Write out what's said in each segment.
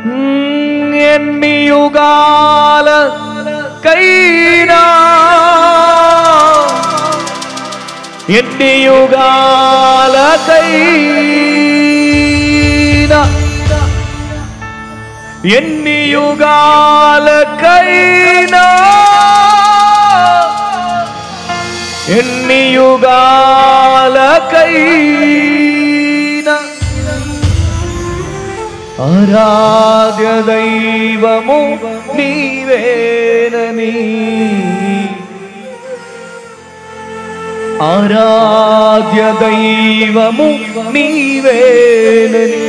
ఎన్ని యుగాలకైనా ఎన్ని యుగాలకైనా ఎన్ని యుగాలకైనా ఎన్ని యుగాలకైనా ఆరాధ్య దైవము నీవేనని ఆరాధ్య దైవము నీవేనని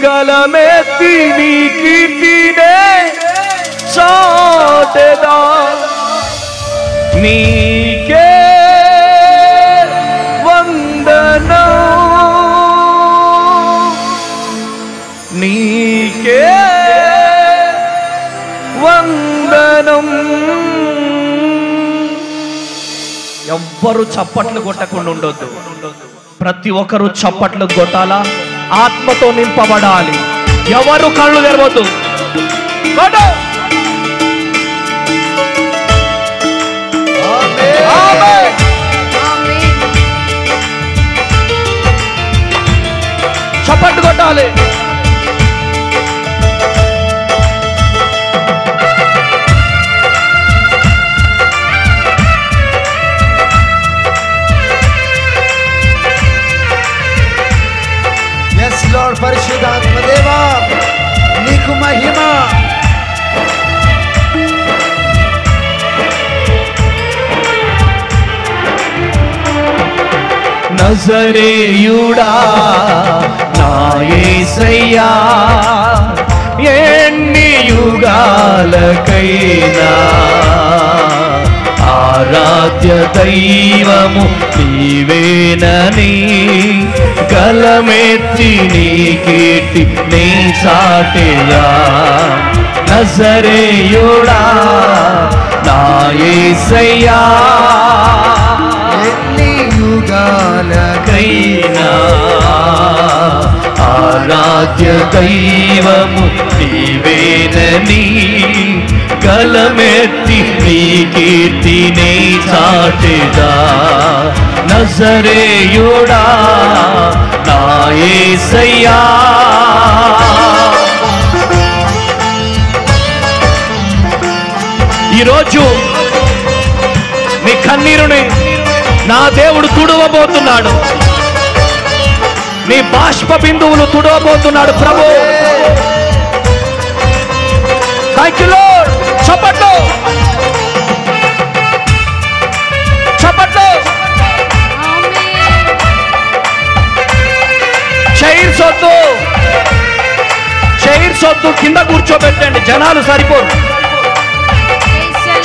గలమెత్తి నీ కీర్తినే చాటెదా నీకే వందనం నీకే వందనం. ఎవ్వరు చప్పట్లు కొట్టకుండా ఉండొద్దు. ప్రతి ఒక్కరు చప్పట్లు కొట్టాలా, ఆత్మతో నింపబడాలి. ఎవరు కళ్ళు తెరవద్దు. చప్పట్లు కొట్టాలి. లార్డ్ పరిశుద్ధాత్మ దేవా నీకు మహిమ. నజరేయుడా నా యేసయ్యా ఎన్ని యుగాలకైనా ఆరాధ్య దైవము నీవేనని గలమెత్తి నీ కీర్తి నీ చాటెదా నజరేయుడా నా యేసయ్యా ఎన్ని యుగాలకైనా ఆరాధ్య దైవము నీవేనని గలమెత్తి నీ కీర్తి నీ చాటెదా నజరేయుడా నా యేసయ్యా. ఈరోజు నీ కన్నీరుని నా దేవుడు తుడవబోతున్నాడు. నీ బాష్ప బిందువులు తుడవబోతున్నాడు ప్రభు. Thank you lord. చప్పట్లు చప్పట్లు. చైర్స్ వద్దు, కింద కూర్చోబెట్టండి, జనాలు సరిపోరు.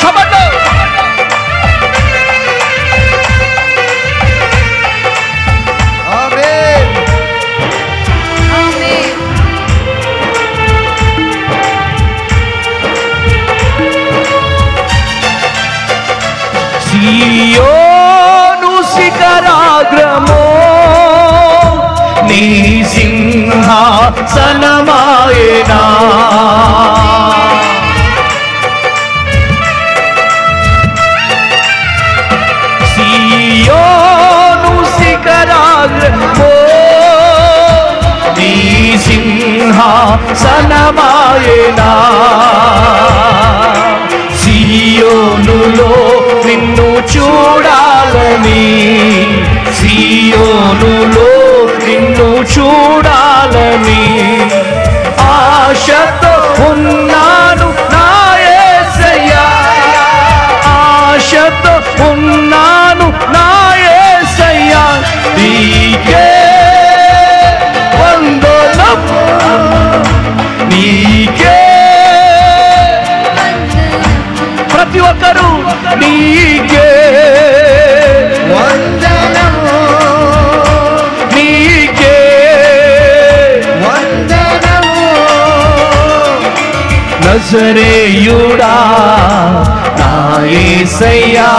చప్పట్లు. సియోను శిఖరాగ్రమో నీ సింహాసనమాయేనా సియోను శిఖరాగ్రమో నీ సింహాసనమాయేనా సియోనులో నిన్ను చూడాలని సియోనులో నిన్ను చూడాలని ఆశతో ఉన్నాను నా యేసయ్యా ఆశతో ఉన్నాను నా యేసయ్యా నీకే వందనం నీకే. ప్రతి ఒక్కరూ నీకే వందనము నీకే వందనము. నజరేయుడా నా యేసయ్యా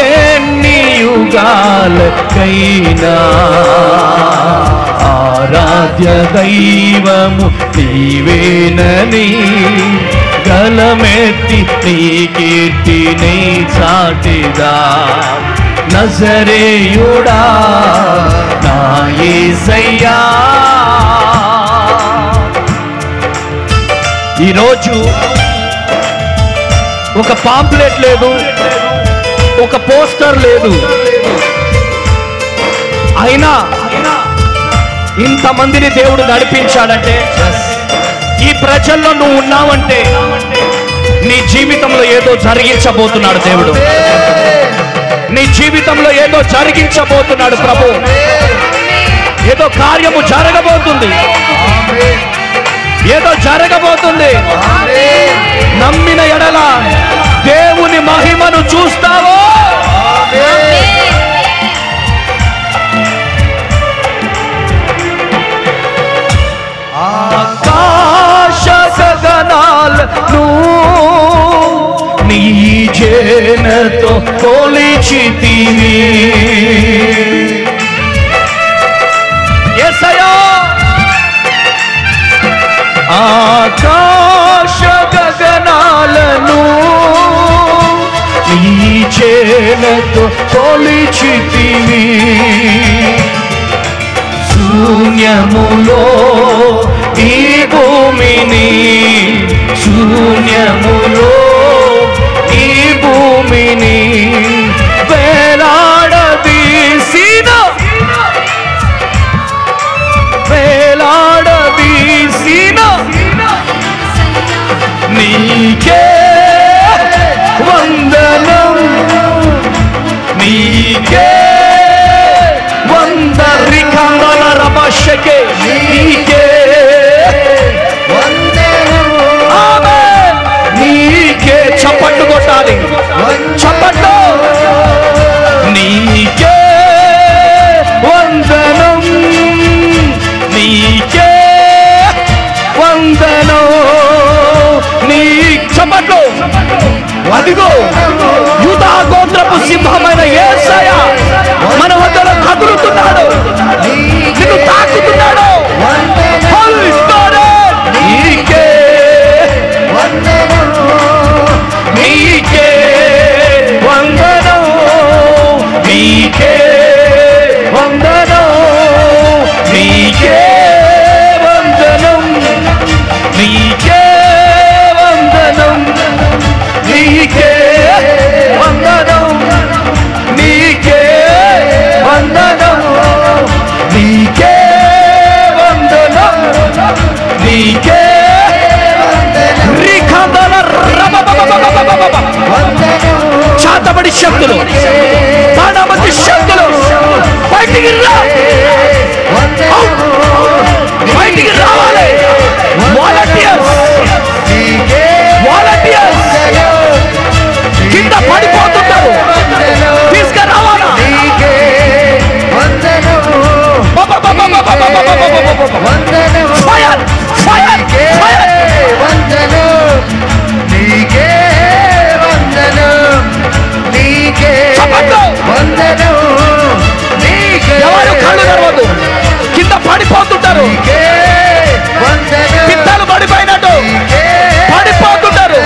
ఎన్ని యుగాలకైనా ఆరాధ్య ఆరాధ్య దైవము నీవేనని గలమెత్తి నీ కీర్తిని చాటిదా నజరేయుడా నా యేసయ్యా. ఈరోజు ఒక పాంప్లెట్ లేదు, ఒక పోస్టర్ లేదు, అయినా ఇంతమందిని దేవుడు నడిపించాడంటే, ఈ ప్రజల్లో నువ్వు ఉన్నావంటే నీ జీవితంలో ఏదో జరిగించబోతున్నాడు దేవుడు. నీ జీవితంలో ఏదో జరిగించబోతున్నాడు ప్రభు. ఏదో కార్యము జరగబోతుంది, ఏదో జరగబోతుంది. నమ్మిన ఎడల దేవుని మహిమను చూస్తావో. ఆకాశ గగనాలను నీ జేనతో కొలిచితివి యేసయ్యా. ఆకాశ గగనాలను నీ జేనతో కొలిచితివి శూన్యములో ఈ భూమిని, శూన్యములో ఈ భూమిని వేలాడదీసిన నీకే వందనం, నీకే వందరికందల రమశకే నీకే నీకే. చప్పట్లు కొట్టాలి, చప్పట్లు. నీకే వందనం, నీకే వందనం, నీ చప్పట్లు. అదిగో యూదా గోత్రపు సింహమైన యేసయ్య మన వద్దలో కదులుతున్నాడు, నిన్ను తాకుతున్నాడు. నీకే నీకే వందనం, నీకే వందనం, నీకే వందనం, నీకే వందనం, నీకే వందనం, నీకే వందనం, నీకే వందనం, నీకే చాతబడి శక్తులు, బాణామతి శక్తులు బయటికి రా, బయటికి రావాలి. వాలంటీర్స్, వాలంటీర్స్ కింద పడిపోతుంటారు, తీసుకురావాలా. Fire fire fire. ఎవరు కళ్ళు తెరవద్దు, కింద పడిపోతుంటారు, పిత్తలు పడిపోయినట్టు పడిపోతుంటారు.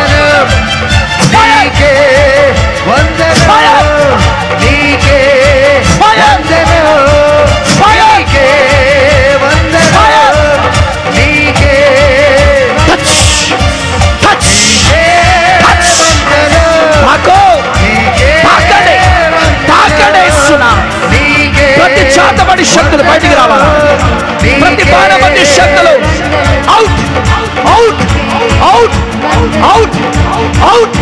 ప్రతి చాతబడి శక్తులు బయటికి రావాలి, ప్రతి బాణబడి శక్తులు out out out out out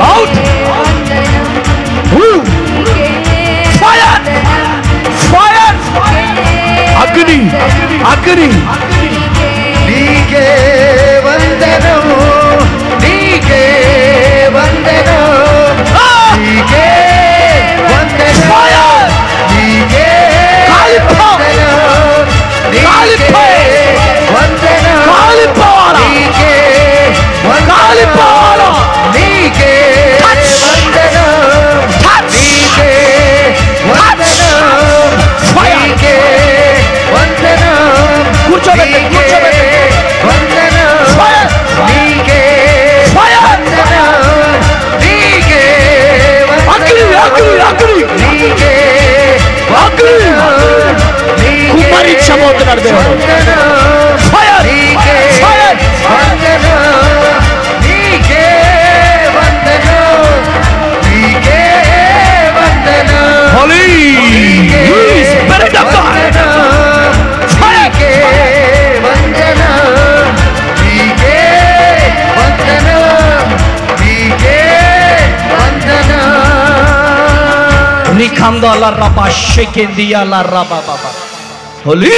out. Fire fire. అగ్ని అగ్ని. నీకే వందనము, నీకే వందనం, నీకే వందనం, నీకే వందనం, నీకే వందనం, నీకే వందనం, నీకే వందనం, నీకే వందనం, నీకే వందనం. కుమ్మరించబోతున్నాడు దేవుడు. ఫైర్ ఫైర్ నీకే వందనం, నీకే వందనం, హోలీ స్పిరిట్ ఆఫ్ గాడ్. నీకే వందనం, నీకే వందనం, నీకే వందనం. నిఖంద లర్రబా షెకెందియా లర్రబా బాబా. హోలీ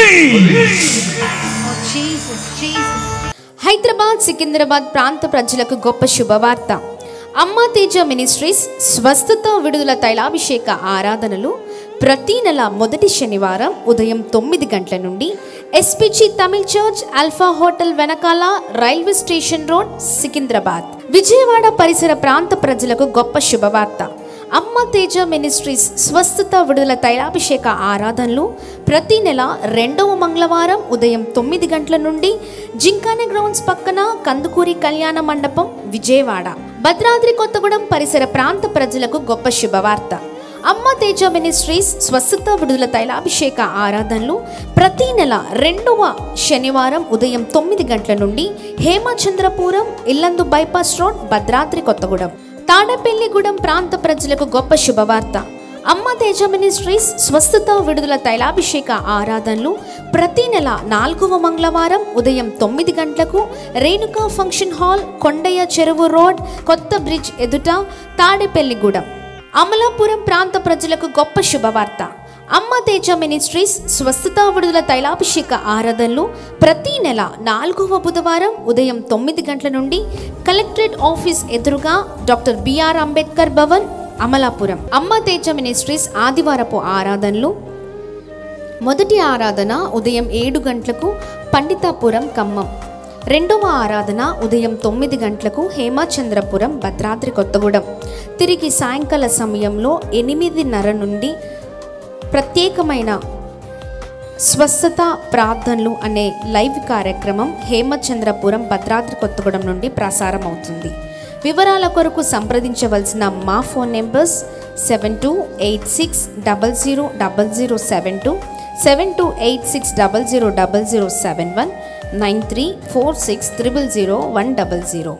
హైదరాబాద్ సికింద్రాబాద్ ప్రాంత ప్రజలకు గొప్ప శుభవార్త. అమ్మా తేజ మినిస్ట్రీస్ స్వస్థత విడుదల తైలాభిషేక ఆరాధనలు ప్రతి నెల మొదటి శనివారం ఉదయం 9 గంటల నుండి SPG Tamil church alpha hotel వెనకాల railway station road Secunderabad. Vijayawada పరిసర ప్రాంత ప్రజలకు గొప్ప శుభవార్త. అమ్మ తేజ మినిస్ట్రీస్ స్వస్థత విడుదల తైలాభిషేక ఆరాధనలు ప్రతి నెల 2వ మంగళవారం ఉదయం 9 గంటల నుండి జింకానా గ్రౌండ్స్ పక్కన కందుకూరి కళ్యాణ మండపం, విజయవాడ. భద్రాద్రి కొత్తగూడెం పరిసర ప్రాంత ప్రజలకు గొప్ప శుభవార్త. అమ్మ తేజ మినిస్ట్రీస్ స్వస్థత విడుదల తైలాభిషేక ఆరాధనలు ప్రతి నెల 2వ శనివారం ఉదయం 9 గంటల నుండి హేమచంద్రపురం ఇల్లందు బైపాస్ రోడ్, భద్రాద్రి కొత్తగూడెం. తాడేపల్లిగూడెం ప్రాంత ప్రజలకు గొప్ప శుభవార్త. అమ్మ తేజ మినిస్ట్రీస్ స్వస్థత విడుదల తైలాభిషేక ఆరాధనలు ప్రతి నెల 4వ మంగళవారం ఉదయం 9 గంటలకు రేణుకా ఫంక్షన్ హాల్, కొండయ్య చెరువు రోడ్, కొత్త బ్రిడ్జ్ ఎదుట, తాడేపల్లిగూడెం. అమలాపురం ప్రాంత ప్రజలకు గొప్ప శుభవార్త. అమ్మ తేజ మినిస్ట్రీస్ స్వస్థత విడుదల తైలాభిషేక ఆరాధనలు ప్రతి నెల 4వ బుధవారం ఉదయం 9 గంటల నుండి కలెక్టరేట్ ఆఫీస్ ఎదురుగా డాక్టర్ బిఆర్ అంబేద్కర్ భవన్, అమలాపురం. అమ్మ తేజ మినిస్ట్రీస్ ఆదివారపు ఆరాధనలు మొదటి ఆరాధన ఉదయం 7 గంటలకు పండితాపురం, ఖమ్మం. 2వ ఆరాధన ఉదయం 9 గంటలకు హేమచంద్రపురం, భద్రాద్రి కొత్తగూడెం. తిరిగి సాయంకాల సమయంలో 8:30 నుండి ప్రత్యేకమైన స్వస్థత ప్రార్థనలు అనే లైవ్ కార్యక్రమం హేమచంద్రపురం, భద్రాద్రి కొత్తగూడెం నుండి ప్రసారం అవుతుంది. వివరాల కొరకు సంప్రదించవలసిన మా ఫోన్ నెంబర్స్ 7286000072, 7286000071, 9346000100.